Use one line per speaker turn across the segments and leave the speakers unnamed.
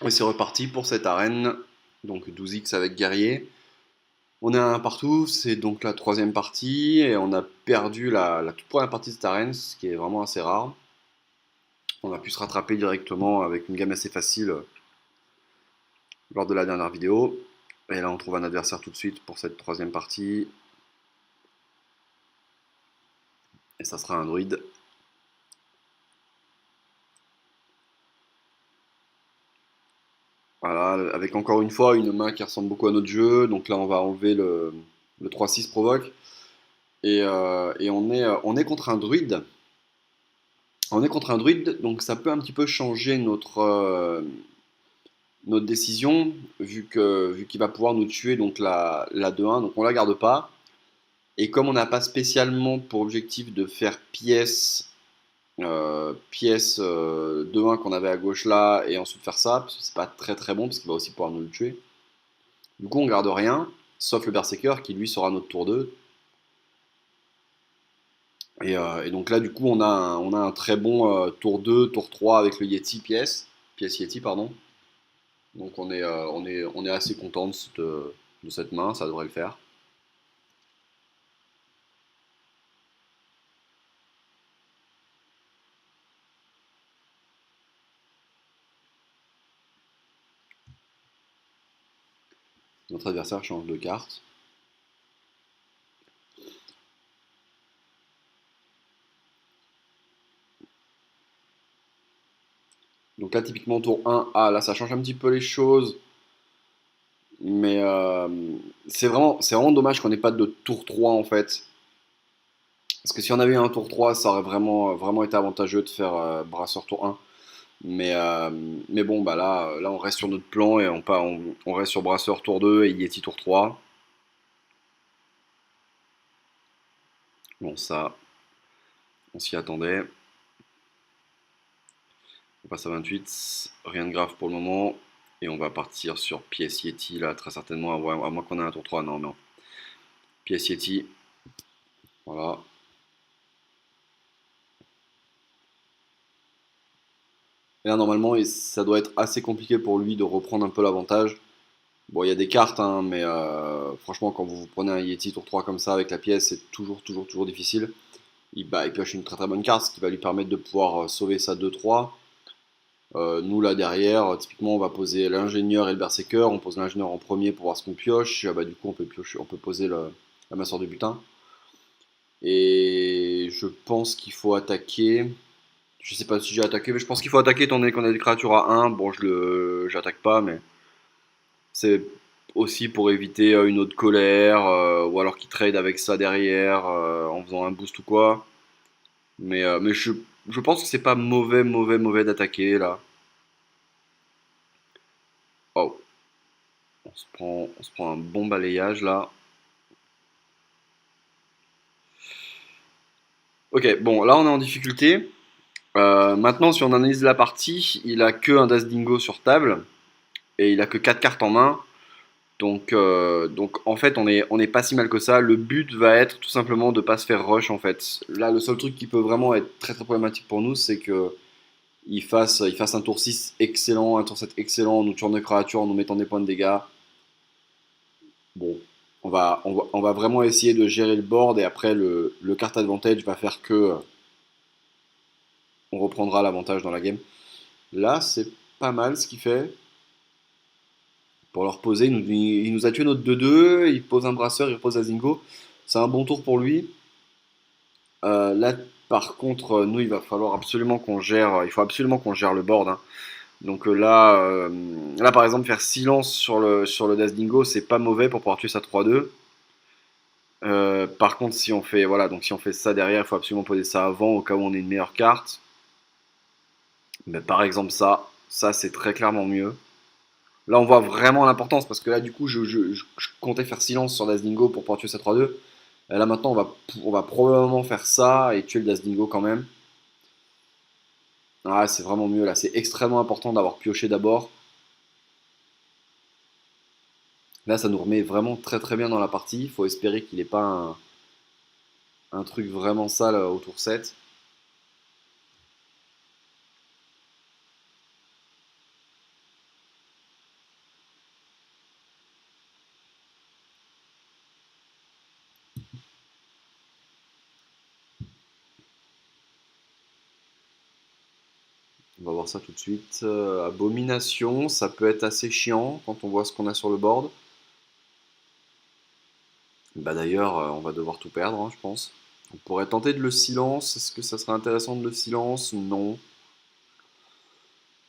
Et c'est reparti pour cette arène. Donc 12x avec guerrier. On est à un partout, c'est donc la troisième partie. Et on a perdu la toute première partie de cette arène, ce qui est vraiment assez rare. On a pu se rattraper directement avec une gamme assez facile lors de la dernière vidéo. Et là on trouve un adversaire tout de suite pour cette troisième partie. Et ça sera un druide. Voilà, avec encore une fois une main qui ressemble beaucoup à notre jeu. Donc là on va enlever le 3-6 provoque. Et on est contre un druide. On est contre un druide, donc ça peut un petit peu changer notre décision, vu qu'il va pouvoir nous tuer donc la 2-1, donc on la garde pas. Et comme on n'a pas spécialement pour objectif de faire pièce 2-1 qu'on avait à gauche là, et ensuite faire ça, parce que c'est pas très très bon, parce qu'il va aussi pouvoir nous le tuer. Du coup on garde rien, sauf le Berserker qui lui sera notre tour 2. Et donc là du coup on a un très bon tour 2, tour 3 avec le Yeti pièce Yeti pardon. Donc on est assez content de cette main, ça devrait le faire. Notre adversaire change de carte. Donc là typiquement tour 1, ah là ça change un petit peu les choses. Mais c'est vraiment dommage qu'on n'ait pas de tour 3 en fait. Parce que si on avait eu un tour 3, ça aurait vraiment été avantageux de faire brasseur tour 1. Mais bon, bah là, on reste sur notre plan et on reste sur brasseur tour 2 et Yeti tour 3. Bon, ça, on s'y attendait. On passe à 28. Rien de grave pour le moment. Et on va partir sur pièce Yeti, là, très certainement, à moins qu'on ait un tour 3. Non, non. Pièce Yeti. Voilà. Et là, normalement, ça doit être assez compliqué pour lui de reprendre un peu l'avantage. Bon, il y a des cartes, hein, mais franchement, quand vous prenez un Yeti tour 3 comme ça avec la pièce, c'est toujours, toujours, toujours difficile. Il pioche une très très bonne carte, ce qui va lui permettre de pouvoir sauver sa 2-3. Nous là derrière, typiquement on va poser l'ingénieur et le berserker. On pose l'ingénieur en premier pour voir ce qu'on pioche. Ah bah, du coup on peut piocher, on peut poser la masseur de butin. Et je pense qu'il faut attaquer. Je sais pas si j'ai attaqué, mais je pense qu'il faut attaquer étant donné qu'on a des créatures à 1. Bon, j'attaque pas, mais c'est aussi pour éviter une autre colère, ou alors qu'il trade avec ça derrière en faisant un boost ou quoi. Mais je pense que c'est pas mauvais, mauvais, mauvais d'attaquer là. Oh, on se prend un bon balayage là. Ok, bon, là on est en difficulté. Maintenant, si on analyse la partie, il a que un Das Dingo sur table et il a que 4 cartes en main. Donc en fait, on est pas si mal que ça. Le but va être tout simplement de pas se faire rush en fait. Là, le seul truc qui peut vraiment être très très problématique pour nous, c'est que il fasse un tour 6 excellent, un tour 7 excellent, en nous tuant nos créatures, en nous mettant des points de dégâts. Bon, on va vraiment essayer de gérer le board et après le card advantage va faire que on reprendra l'avantage dans la game. Là, c'est pas mal ce qu'il fait. Pour leur poser, il nous a tué notre 2-2, il pose un brasseur, il repose Azingo. C'est un bon tour pour lui. Là, par contre, nous, il faut absolument qu'on gère le board, hein. Donc là, par exemple, faire silence sur le Das Dingo, c'est pas mauvais pour pouvoir tuer sa 3-2. Par contre, si on fait ça derrière, il faut absolument poser ça avant au cas où on ait une meilleure carte. Mais par exemple, ça c'est très clairement mieux. Là, on voit vraiment l'importance parce que là, du coup, je comptais faire silence sur Dazdingo pour pouvoir tuer sa 3-2. Là, maintenant, on va probablement faire ça et tuer le Dazdingo quand même. Ah, c'est vraiment mieux là. C'est extrêmement important d'avoir pioché d'abord. Là, ça nous remet vraiment très très bien dans la partie. Il faut espérer qu'il n'ait pas un truc vraiment sale au tour 7. On va voir ça tout de suite. Abomination, ça peut être assez chiant quand on voit ce qu'on a sur le board. Bah d'ailleurs, on va devoir tout perdre, hein, je pense. On pourrait tenter de le silence. Est-ce que ça serait intéressant de le silence? Non.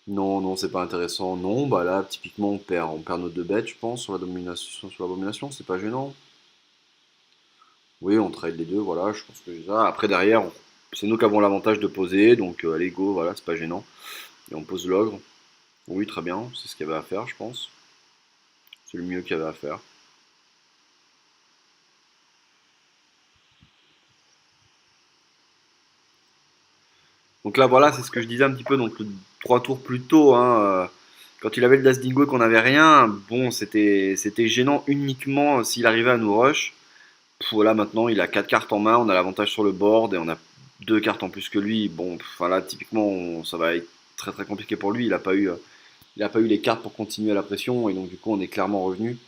Non, non, c'est pas intéressant. Non, bah là, typiquement, on perd nos deux bêtes, je pense, sur la domination, sur l'abomination. C'est pas gênant. Oui, on trade les deux, voilà, je pense que j'ai ça. Après, derrière, c'est nous qui avons l'avantage de poser, donc allez, go, voilà, c'est pas gênant. Et on pose l'ogre. Oui, très bien, c'est ce qu'il y avait à faire, je pense. C'est le mieux qu'il y avait à faire. Donc là, voilà, c'est ce que je disais un petit peu, donc 3 tours plus tôt, hein, quand il avait le Das Dingo et qu'on n'avait rien, bon, c'était gênant uniquement s'il arrivait à nous rush. Voilà, maintenant, il a 4 cartes en main, on a l'avantage sur le board et on a 2 cartes en plus que lui. Bon, enfin là, typiquement, ça va être très très compliqué pour lui. Il a pas eu les cartes pour continuer la pression et donc du coup, on est clairement revenu.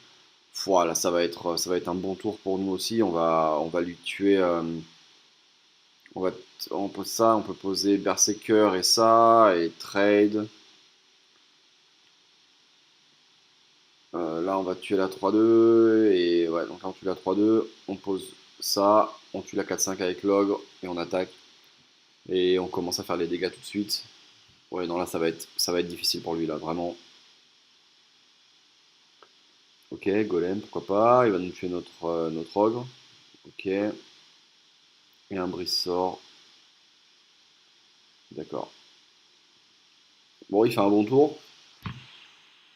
Voilà, ça va être un bon tour pour nous aussi. On va lui tuer. On va, on pose ça, on peut poser Berserker et ça, et trade. Là, on va tuer la 3-2, et ouais, donc là, on tue la 3-2, on pose ça, on tue la 4-5 avec l'ogre, et on attaque. Et on commence à faire les dégâts tout de suite. Ouais, non, là, ça va être difficile pour lui, là, vraiment. Ok, golem, pourquoi pas, il va nous tuer notre ogre. Ok, et un brise-sort, d'accord. Bon, il fait un bon tour.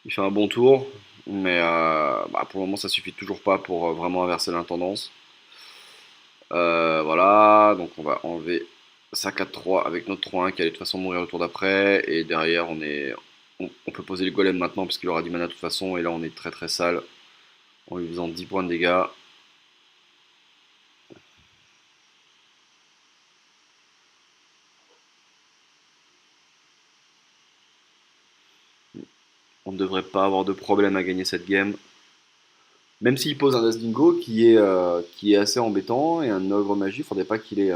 Il fait un bon tour, mais bah, pour le moment ça suffit toujours pas pour vraiment inverser l'intendance. Voilà, donc on va enlever sa 4-3 avec notre 3-1 qui allait de toute façon mourir le tour d'après. Et derrière on peut poser le golem maintenant parce qu'il aura du mana de toute façon. Et là on est très très sale en lui faisant 10 points de dégâts. On ne devrait pas avoir de problème à gagner cette game. Même s'il pose un As Dingo qui est assez embêtant et un ogre magie, faudrait pas qu'il ait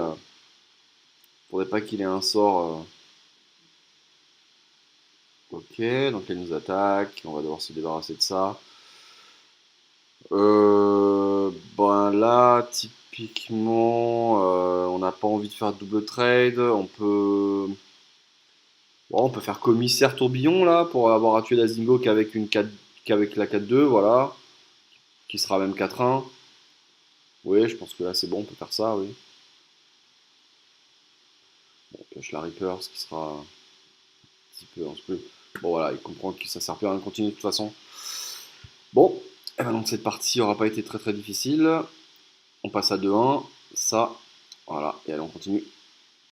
un sort. Ok, donc elle nous attaque, on va devoir se débarrasser de ça. Ben là, typiquement, on n'a pas envie de faire double trade. Bon, on peut faire commissaire tourbillon là pour avoir à tuer Dazingo qu'avec la 4-2, voilà, qui sera même 4-1. Oui, je pense que là c'est bon, on peut faire ça, oui. Bon, on pioche la Reaper, ce qui sera un petit peu un peu. Bon voilà, il comprend que ça sert plus à rien de continuer de toute façon. Bon, et ben donc cette partie aura pas été très très difficile. On passe à 2-1, ça, voilà, et allez on continue.